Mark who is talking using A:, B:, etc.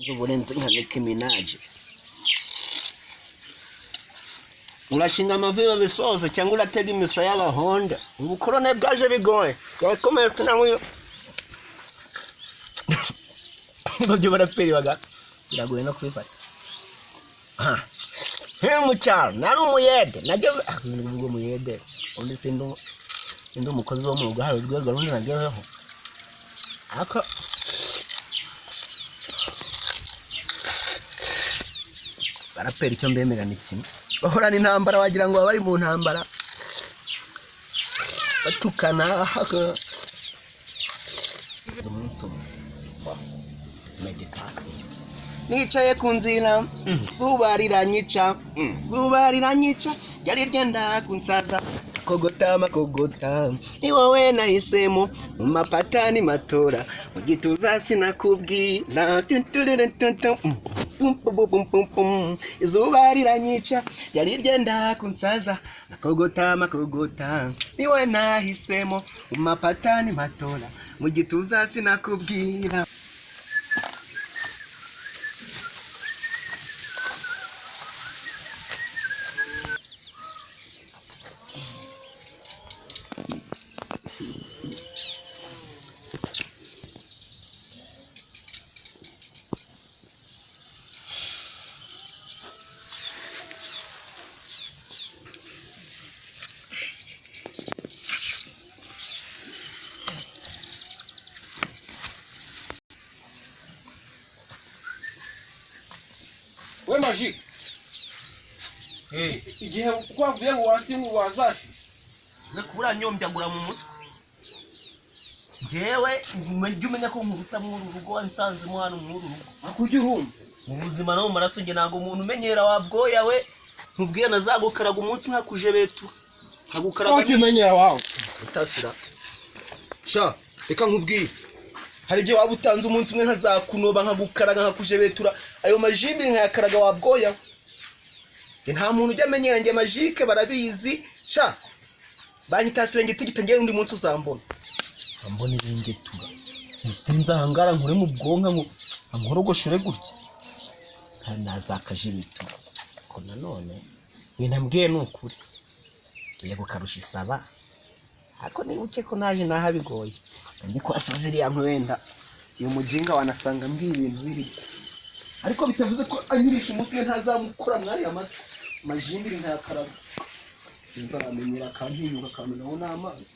A: Zuburenze nka Nicki Minaj. Urashinga amaviyo bisoze cyangwa uratega imiso y'abahonda. Ubukorone bwaje bigoye. Yakomeye tunamuyo. Babyo baraperi baga. Biragoye no kwifata. Mucyaro nari umuyede nageze ngo umuyede undi sindo umukozi wo mu rugo hari urwego rundi nagezeho aka barapera icyo mbemera ni kimwe bahorana intambara wagira ngo bari mu ntambara batukana umunsi meditation nicaye ku nzira zuba riranyica yari ryenda kunsaza kogota ni wowe nahisemo mu mapatani matora mu gituza sinakubwira izuba riranyica yari ryenda kunsaza kogota ni wowe nahisemo mu mapatani matora mu gituza sinakubwira.
B: We Magique. Igihe kwavuye ngo wasingu wazashi.
A: Ze kubura nyombyagura mu mutwe. Ngewe umenya ko nkuruta mu rugo wansanze mu hano mu rugo.
B: Akujya urumva.
A: Mu buzima no mu maraso nge nago umuntu umenyera wabwoya we ntubwiye nazagukaraga umunsi nkakuje betu. Nkagukaraga
B: umenyera wawe.
A: Utasira. Sha, reka nkubwiye. Hari igihe waba utanze umunsi umwe nkazakunoba nkagukaraga nkakuje betura ayo majimbi nkayakaraga wabwoya. Nta muntu ujya amenyera nge Magique barabizi. Sha, banyita Serengeti gitangiye undi munsi uzambona. Ambona irengetura. Musinza hangara nkure mu bwonka ngo ankorogoshore gutya. Nazakaje bitu. Ko nanone nintambwiye nukuri. Ngiye gukarusha isaba. Ako ni uke ko naje naha bigoye. Ndi kwasaziri ya nkwenda. Uyu mujinga wanasanga mbiri ibintu biri. Ariko bitavuze ko anyirisha umutwe ntazamukura mwari amatwi. Majimbi nkayakaraga. Sinza amenyera kandi nyuka kandi naho n'amazi.